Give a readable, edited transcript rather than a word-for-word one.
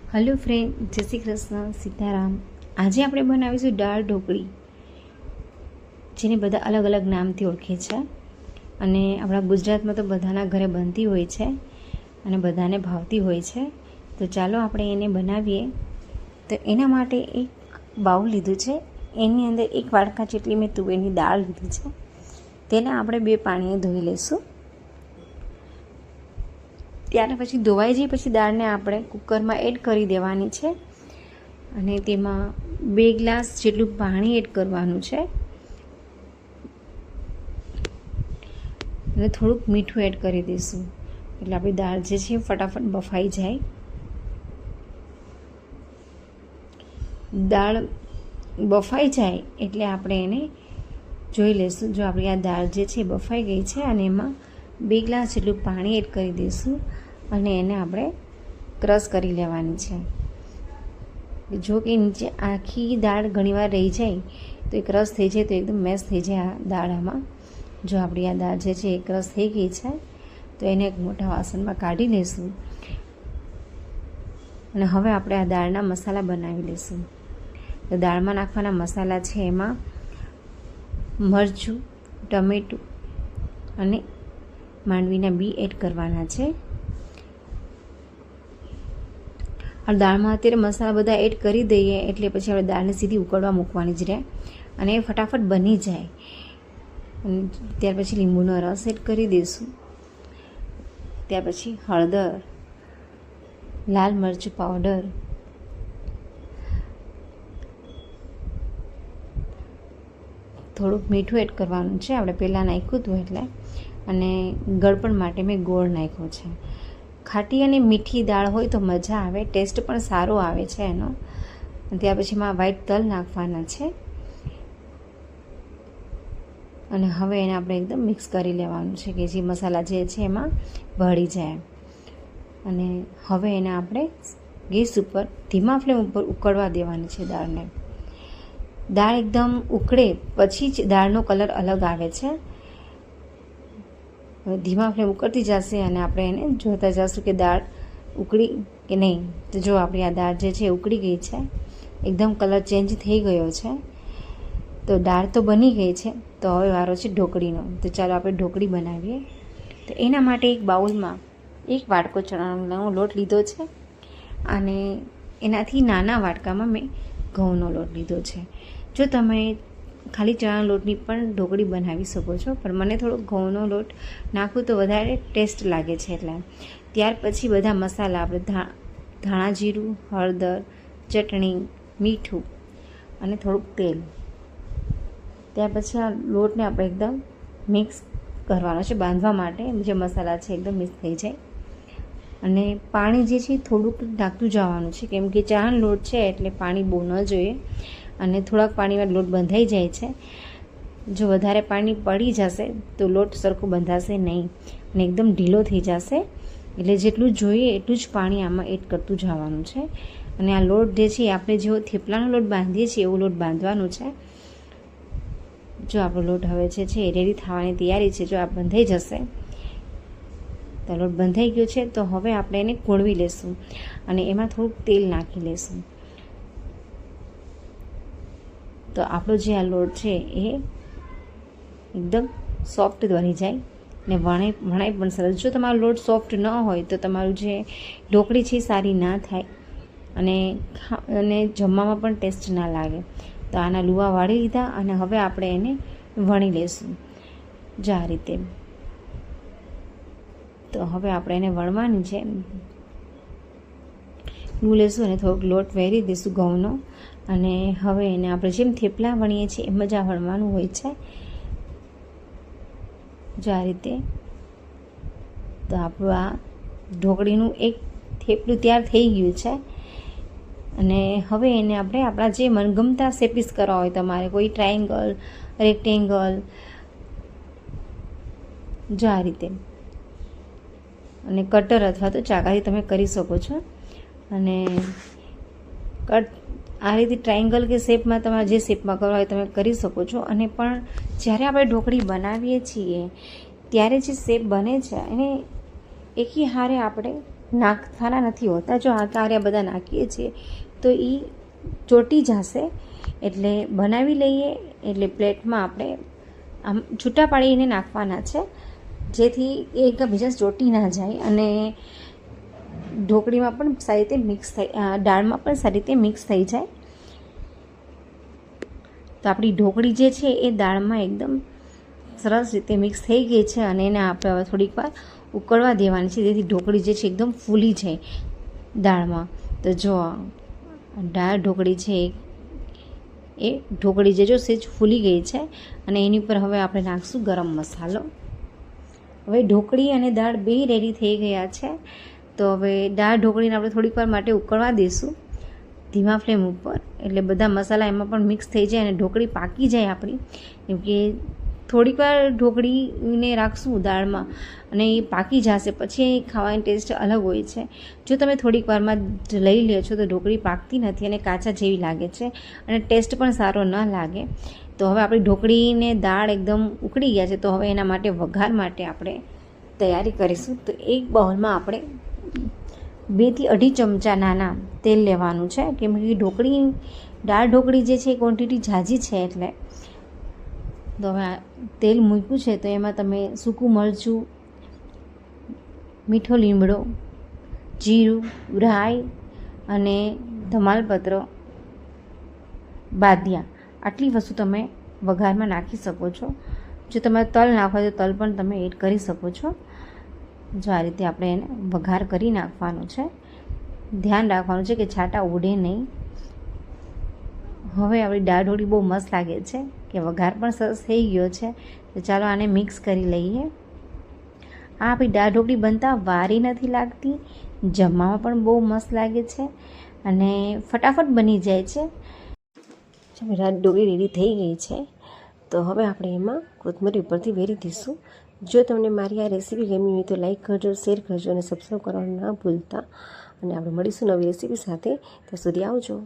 Hello friend, जय श्री कृष्ण, सीताराम। आज આપણે બનાવીશું દાળ ઢોકળી, જેને બધા અલગ અલગ નામથી ઓળખે છે અને આપણા ગુજરાતમાં તો બધાના ઘરે બનતી હોય છે અને બધાને ભાવતી હોય છે। તો ચાલો આપણે એને બનાવીએ। તો એના માટે એક બાઉલ લીધું છે, એની અંદર એક વાડકા જેટલી મેં તુવેરની દાળ લીધી છે। તેને આપણે 2 પાણીએ ધોઈ લઈશું। ત્યાર પછી ધોવાઈ જાય પછી દાળને આપણે કુકરમાં એડ કરી દેવાની છે અને તેમાં 2 ગ્લાસ જેટલું પાણી એડ કરવાનું છે અને થોડુંક મીઠું એડ કરી દઈશું એટલે આપણી દાળ જે છે ફટાફટ બફાઈ જાય। દાળ બફાઈ જાય એટલે આપણે એને જોઈ લઈશું। જો આપણી આ દાળ જે છે બફાઈ ગઈ છે અને એમાં 2 ગ્લાસ જેટલું પાણી એડ કરી દઈશું અને એને આપણે ક્રશ કરી લેવાની છે। જો કે નીચે આખી દાળ ઘણીવાર રહી જાય તો એ ક્રશ થઈ જાય તો એકદમ મેશ થઈ જાય આ દાળમાં। જો આપણી આ દાળ જે છે એ ક્રશ થઈ ગઈ છે તો એને એક મોટા વાસણમાં કાઢી લઈશું અને હવે આપણે આ દાળના મસાલા બનાવી લઈશું। તો દાળમાં નાખવાના મસાલા છે એમાં મરચું, ટમેટું અને માંડવીના બી એડ કરવાના છે। આ દાળમાં અત્યારે મસાલા બધા એડ કરી દઈએ એટલે પછી આપણે દાળને સીધી ઉકળવા મૂકવાની જ રહે અને એ ફટાફટ બની જાય। અને ત્યાર પછી લીંબુનો રસ એડ કરી દઈશું। ત્યાર પછી હળદર, લાલ મરચું પાવડર, થોડુંક મીઠું એડ કરવાનું છે, આપણે પહેલાં નાખ્યું હતું એટલે। અને ગળપણ માટે મેં ગોળ નાખ્યો છે। ખાટી અને મીઠી દાળ હોય તો મજા આવે, ટેસ્ટ પણ સારો આવે છે એનો। ત્યાર પછી એમાં વ્હાઈટ તલ નાખવાના છે અને હવે એને આપણે એકદમ મિક્સ કરી લેવાનું છે કે જે મસાલા જે છે એમાં ભળી જાય। અને હવે એને આપણે ગેસ ઉપર ધીમા ફ્લેમ ઉપર ઉકળવા દેવાની છે દાળને। દાળ એકદમ ઉકળે પછી જ દાળનો કલર અલગ આવે છે। ધીમા ફ્લેમ ઉકળતી જશે અને આપણે એને જોતા જઈશું કે દાળ ઉકળી કે નહીં। તો જો આપણી આ દાળ જે છે ઉકળી ગઈ છે, એકદમ કલર ચેન્જ થઈ ગયો છે। તો દાળ તો બની ગઈ છે, તો હવે વારો છે ઢોકળીનો। તો ચાલો આપણે ઢોકળી બનાવીએ। તો એના માટે એક બાઉલમાં 1 વાડકો ચણાનો લોટ લીધો છે અને એનાથી નાના વાડકામાં મેં ઘઉંનો લોટ લીધો છે। જો તમે ખાલી ચણાના લોટની પણ ઢોકળી બનાવી શકો છો, પણ મને થોડો ઘઉંનો લોટ નાખું તો વધારે ટેસ્ટ લાગે છે એટલે। ત્યાર પછી બધા મસાલા આપણે ધાણા જીરું, હળદર, ચટણી, મીઠું અને થોડુંક તેલ। ત્યાર પછી આ લોટને આપણે એકદમ મિક્સ કરવાનો છે બાંધવા માટે, જે મસાલા છે એકદમ મિક્સ થઈ જાય। અને પાણી જે છે થોડુંક નાખતું જવાનું છે, કેમ કે ચણાનો લોટ છે એટલે પાણી બહુ ન જોઈએ અને થોડાક પાણીમાં લોટ બંધાઈ જાય છે। જો વધારે પાણી પડી જશે તો લોટ સરખો બંધાશે નહીં અને એકદમ ઢીલો થઈ જશે। એટલે જેટલું જોઈએ એટલું જ પાણી આમાં એડ કરતું જવાનું છે। અને આ લોટ જે છે આપણે જેવો થેપલાનો લોટ બાંધીએ છીએ એવો લોટ બાંધવાનો છે। જો આપણો લોટ હવે જે છે એ રેડી થવાની તૈયારી છે। જો આ બંધાઈ જશે તો લોટ બંધાઈ ગયો છે, તો હવે આપણે એને કોળવી લેશું અને એમાં થોડુંક તેલ નાખી લેશું। તો આપણો જે આ લોટ છે એ એકદમ સોફ્ટ બની જાય ને વણાય પણ સરસ। જો તમારો લોટ સોફ્ટ ન હોય તો તમારું જે ઢોકળી છે સારી ના થાય અને જમવામાં પણ ટેસ્ટ ના લાગે। તો આના લુવા વાળી લીધા અને હવે આપણે એને વણી લઈશું જો આ રીતે। તો હવે આપણે એને વણવાની છે, લું લેશું અને થોડોક લોટ વેરી દઈશું ઘઉંનો અને હવે એને આપણે જેમ થેપલા વણીએ છીએ એમ જ આ વણવાનું હોય છે જો આ રીતે। તો આપણું આ ઢોકળીનું એક થેપલું તૈયાર થઈ ગયું છે અને હવે એને આપણે આપણા જે મનગમતા શેપીસ કરવા હોય, તમારે કોઈ ટ્રાયેંગલ, રેક્ટેંગલ, જો આ રીતે અને કટર અથવા તો ચાકાથી તમે કરી શકો છો। અને આ રીતે ટ્રાયેંગલ કે શેપમાં તમારે જે શેપમાં કરવા હોય તમે કરી શકો છો। અને પણ જ્યારે આપણે ઢોકળી બનાવીએ છીએ ત્યારે જે શેપ બને છે એને એકી હારે આપણે નાખવાના નથી હોતા. જો આ કાર્ય બધા નાખીએ છીએ તો એ ચોટી જશે. એટલે બનાવી લઈએ, એટલે પ્લેટમાં આપણે આમ છૂટા પાડીને નાખવાના છે, જેથી એ એકબીજા ચોટી ના જાય અને ઢોકળીમાં પણ સારી રીતે મિક્સ થઈ, દાળમાં પણ સારી રીતે મિક્સ થઈ જાય. તો આપણી ઢોકળી જે છે એ દાળમાં એકદમ સરસ રીતે મિક્સ થઈ ગઈ છે અને એને આપણે હવે થોડીક વાર ઉકળવા દેવાની છે, જેથી ઢોકળી જે છે એકદમ ફૂલી જાય દાળમાં. તો જો દાળ ઢોકળી છે એ ઢોકળી જે જો સેજ ફૂલી ગઈ છે અને એની ઉપર હવે આપણે નાખીશું ગરમ મસાલો. હવે ઢોકળી અને દાળ બે રેડી થઈ ગયા છે. તો હવે દાળ ઢોકળીને આપણે થોડીક વાર માટે ઉકળવા દઈશું ધીમા ફ્લેમ ઉપર, એટલે બધા મસાલા એમાં પણ મિક્સ થઈ જાય અને ઢોકળી પાકી જાય આપણી. કેમ કે થોડીક વાર ઢોકળીને રાખશું દાળમાં અને એ પાકી જશે, પછી ખાવાની ટેસ્ટ અલગ હોય છે. જો તમે થોડીક વારમાં લઈ લ્યો છો તો ઢોકળી પાકતી નથી અને કાચા જેવી લાગે છે અને ટેસ્ટ પણ સારો ન લાગે. તો હવે આપણી ઢોકળીને દાળ એકદમ ઉકળી ગયા છે. તો હવે એના માટે વઘાર માટે આપણે તૈયારી કરીશું. તો એક બાઉલમાં આપણે 2 થી 2.5 ચમચા નાના તેલ લેવાનું છે, કેમ કે દાળ ઢોકળી જે છે એ ક્વોન્ટિટી ઝાઝી છે એટલે. તો હવે તેલ મૂક્યું છે તો એમાં તમે સૂકું મરચું, મીઠો લીમડો, જીરું, રાઈ અને ધમાલપત્ર, બાદિયા, આટલી વસ્તુ તમે વઘારમાં નાખી શકો છો. જો તમારે તલ નાખવા હોય તો તલ પણ તમે એડ કરી શકો છો. જો આ રીતે આપણે એને વઘાર કરી નાખવાનું છે. ધ્યાન રાખવાનું છે કે છાંટા ઉડે નહીં. હવે આપણી દાળ ઢોકળી બહુ મસ્ત લાગે છે કે વઘાર પણ સરસ થઈ ગયો છે. તો ચાલો આને મિક્સ કરી લઈએ. આ આપણી દાળ ઢોકળી બનતા વારી નથી લાગતી, જમવામાં પણ બહુ મસ્ત લાગે છે અને ફટાફટ બની જાય છે. દાળ ઢોકળી રેડી થઈ ગઈ છે. તો હવે આપણે એમાં કોથમરી ઉપરથી વેરી દઈશું. જો તમને મારી આ રેસીપી ગમી હોય તો લાઈક કરજો, શેર કરજો અને સબસ્ક્રાઈબ કરવાનું ના ભૂલતા. અને આપણે મળીશું નવી રેસીપી સાથે. ત્યાં સુધી આવજો.